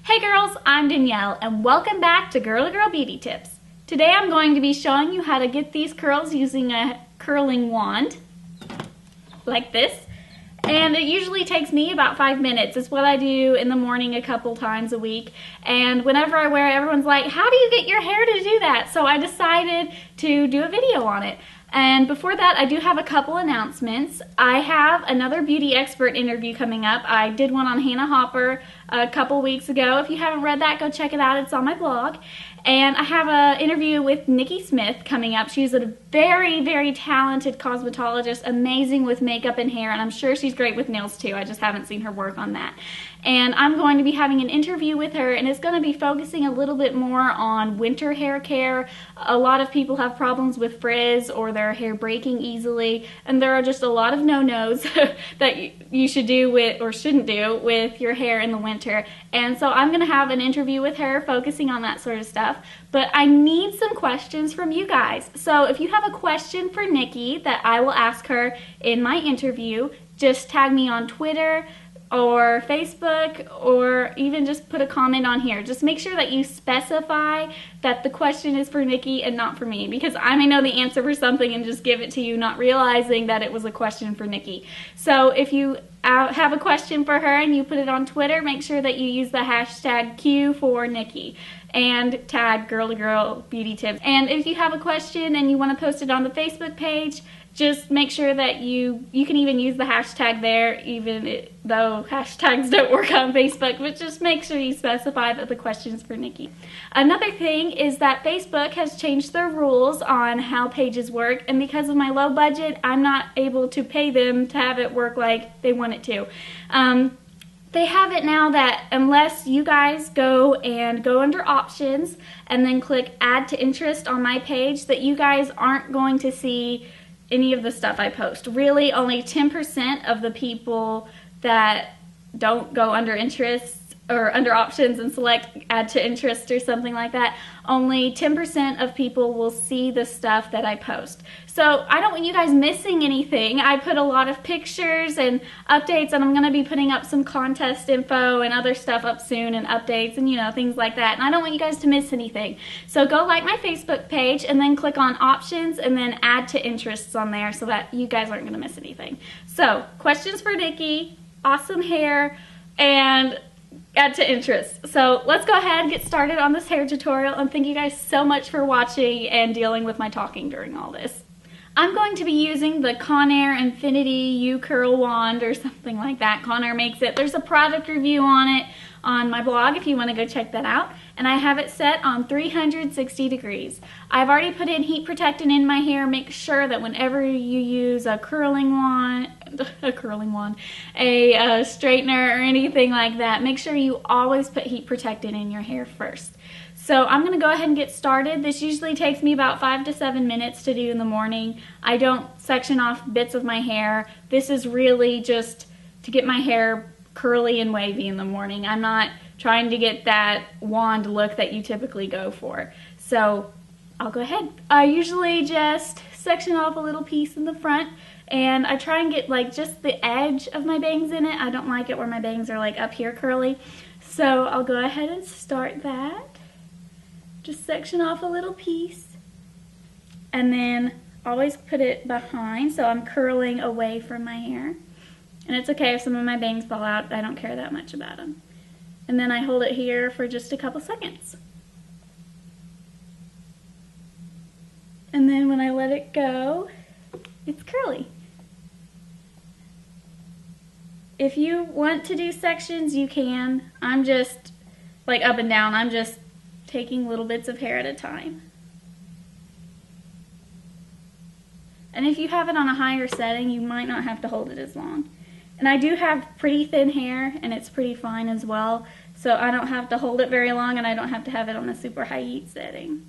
Hey girls, I'm Danielle and welcome back to Girl2Girl Beauty Tips. Today I'm going to be showing you how to get these curls using a curling wand like this. And it usually takes me about 5 minutes. It's what I do in the morning a couple times a week. And whenever I wear it, everyone's like, how do you get your hair to do that? So I decided to do a video on it. And before that, I do have a couple announcements. I have another beauty expert interview coming up. I did one on Hannah Hopper a couple weeks ago. If you haven't read that, go check it out. It's on my blog. And I have an interview with Nikki Smith coming up. She's a very, very talented cosmetologist, amazing with makeup and hair, and I'm sure she's great with nails too. I just haven't seen her work on that. And I'm going to be having an interview with her, and it's going to be focusing a little bit more on winter hair care. A lot of people have problems with frizz or their hair breaking easily, and there are just a lot of no-nos that you should do with, or shouldn't do, with your hair in the winter. And so I'm going to have an interview with her focusing on that sort of stuff. But I need some questions from you guys. So if you have a question for Nikki that I will ask her in my interview, just tag me on Twitter or Facebook, or even just put a comment on here. Just make sure that you specify that the question is for Nikki and not for me, because I may know the answer for something and just give it to you, not realizing that it was a question for Nikki. So if you have a question for her and you put it on Twitter, make sure that you use the hashtag Q for Nikki and tag Girl2GirlBeautyTips. And if you have a question and you want to post it on the Facebook page, just make sure that you can even use the hashtag there, even though hashtags don't work on Facebook, but just make sure you specify that the question is for Nikki. Another thing is that Facebook has changed their rules on how pages work, and because of my low budget, I'm not able to pay them to have it work like they want it to. They have it now that unless you guys go under options and then click add to interest on my page, that you guys aren't going to see any of the stuff I post. Really, only 10% of the people that don't go under interest or under options and select add to interest or something like that, only 10% of people will see the stuff that I post. So I don't want you guys missing anything. I put a lot of pictures and updates, and I'm going to be putting up some contest info and other stuff up soon, and updates and, you know, things like that. And I don't want you guys to miss anything. So go like my Facebook page and then click on options and then add to interests on there so that you guys aren't going to miss anything. So questions for Nikki, awesome hair, and add to interest. So let's go ahead and get started on this hair tutorial, and thank you guys so much for watching and dealing with my talking during all this. I'm going to be using the Conair Infinity U-Curl Wand or something like that. Conair makes it. There's a product review on it on my blog if you want to go check that out. And I have it set on 360 degrees. I've already put in heat protectant in my hair. Make sure that whenever you use a curling wand, a straightener or anything like that, make sure you always put heat protectant in your hair first. So I'm going to go ahead and get started. This usually takes me about 5 to 7 minutes to do in the morning. I don't section off bits of my hair. This is really just to get my hair curly and wavy in the morning. I'm not trying to get that wand look that you typically go for. So I'll go ahead. I usually just section off a little piece in the front, and I try and get like just the edge of my bangs in it. I don't like it where my bangs are like up here curly. So I'll go ahead and start that. Just section off a little piece, and then always put it behind so I'm curling away from my hair. And it's okay if some of my bangs fall out. I don't care that much about them. And then I hold it here for just a couple seconds. And then when I let it go, it's curly. If you want to do sections, you can. I'm just like up and down. I'm just taking little bits of hair at a time. And if you have it on a higher setting, you might not have to hold it as long. And I do have pretty thin hair, and it's pretty fine as well, so I don't have to hold it very long, and I don't have to have it on a super high heat setting.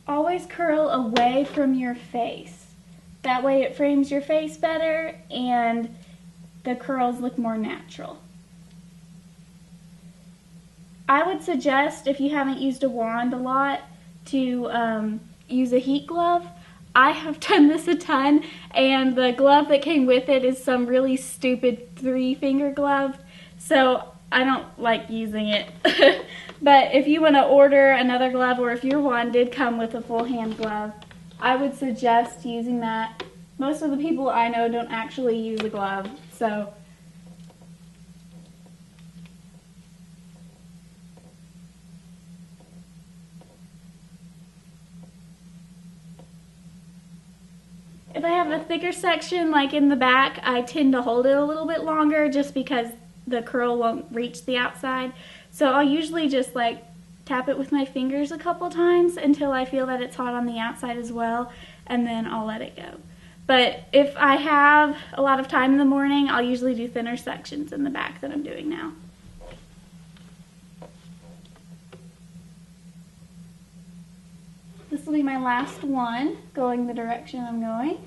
Always curl away from your face. That way it frames your face better and the curls look more natural. I would suggest, if you haven't used a wand a lot, to use a heat glove. I have done this a ton, and the glove that came with it is some really stupid 3-finger glove, so I don't like using it. But if you want to order another glove, or if your wand did come with a full hand glove, I would suggest using that. Most of the people I know don't actually use a glove, so. If I have a thicker section like in the back, I tend to hold it a little bit longer just because the curl won't reach the outside. So I'll usually just like tap it with my fingers a couple times until I feel that it's hot on the outside as well, and then I'll let it go. But if I have a lot of time in the morning, I'll usually do thinner sections in the back that I'm doing now. This will be my last one, going the direction I'm going.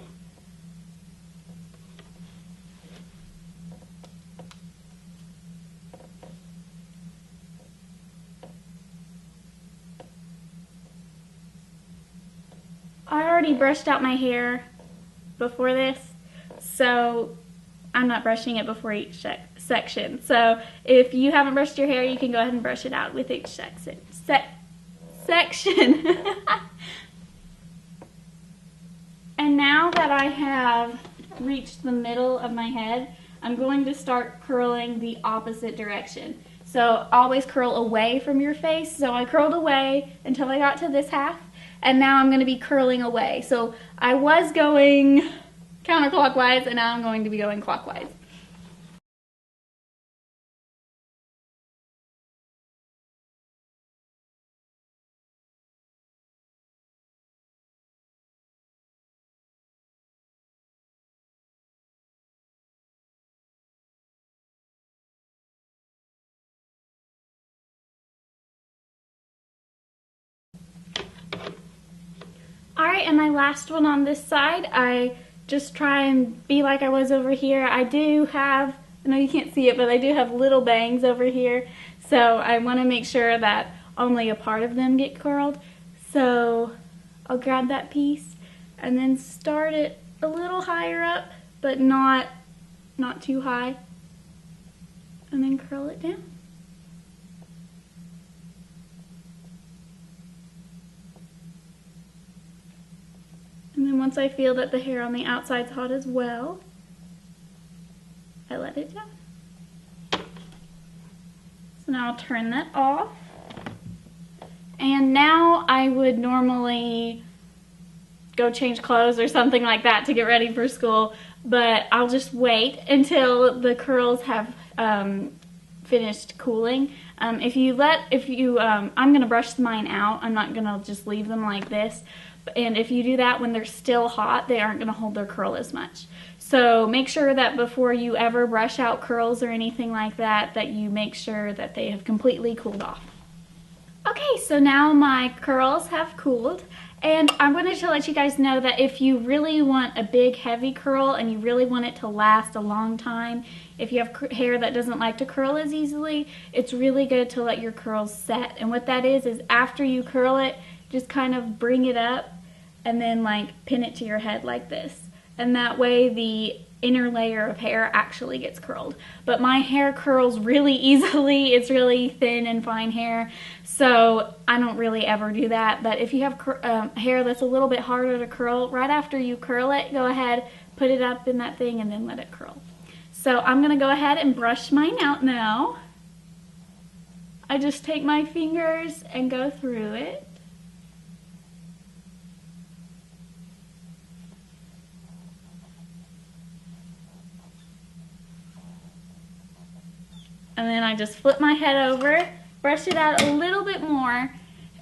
I already brushed out my hair before this, so I'm not brushing it before each section. So if you haven't brushed your hair, you can go ahead and brush it out with each section. And now that I have reached the middle of my head, I'm going to start curling the opposite direction. So always curl away from your face. So I curled away until I got to this half, and now I'm going to be curling away. So I was going counterclockwise, and now I'm going to be going clockwise. Alright, and my last one on this side, I just try and be like I was over here. I do have, I know you can't see it, but I do have little bangs over here, so I want to make sure that only a part of them get curled. So I'll grab that piece and then start it a little higher up, but not too high, and then curl it down. And then once I feel that the hair on the outside's hot as well, I let it down. So now I'll turn that off. And now I would normally go change clothes or something like that to get ready for school, but I'll just wait until the curls have finished cooling. I'm gonna brush mine out. I'm not gonna just leave them like this. And if you do that when they're still hot, they aren't gonna hold their curl as much. So make sure that before you ever brush out curls or anything like that, that you make sure that they have completely cooled off. Okay, so now my curls have cooled, and I wanted to let you guys know that if you really want a big heavy curl and you really want it to last a long time, if you have hair that doesn't like to curl as easily, it's really good to let your curls set. And what that is after you curl it, just kind of bring it up and then like pin it to your head like this. And that way the inner layer of hair actually gets curled. But my hair curls really easily. It's really thin and fine hair, so I don't really ever do that. But if you have hair that's a little bit harder to curl, right after you curl it, go ahead, put it up in that thing and then let it curl. So I'm gonna go ahead and brush mine out now. I just take my fingers and go through it. And then I just flip my head over, brush it out a little bit more,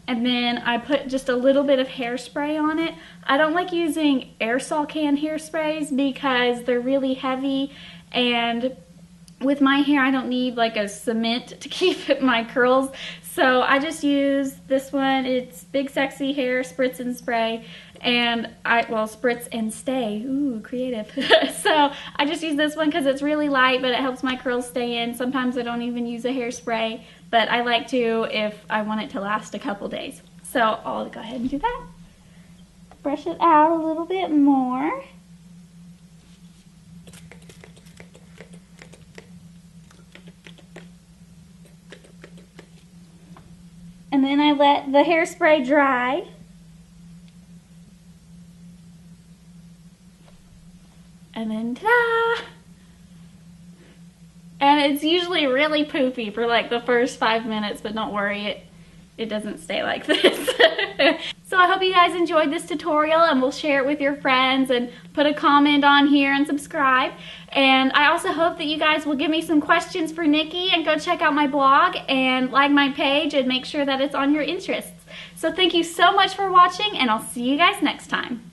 and then I put just a little bit of hairspray on it. I don't like using aerosol can hairsprays because they're really heavy and with my hair, I don't need like a cement to keep my curls. So I just use this one. It's Big Sexy Hair Spritz and Spray. And spritz and stay. Ooh, creative. So I just use this one because it's really light, but it helps my curls stay in. Sometimes I don't even use a hairspray, but I like to if I want it to last a couple days. So I'll go ahead and do that. Brush it out a little bit more. And then I let the hairspray dry. And then ta-da! And it's usually really poofy for like the first 5 minutes, but don't worry, it doesn't stay like this. So I hope you guys enjoyed this tutorial, and we'll share it with your friends and put a comment on here and subscribe. And I also hope that you guys will give me some questions for Nikki and go check out my blog and like my page and make sure that it's on your interests. So thank you so much for watching, and I'll see you guys next time.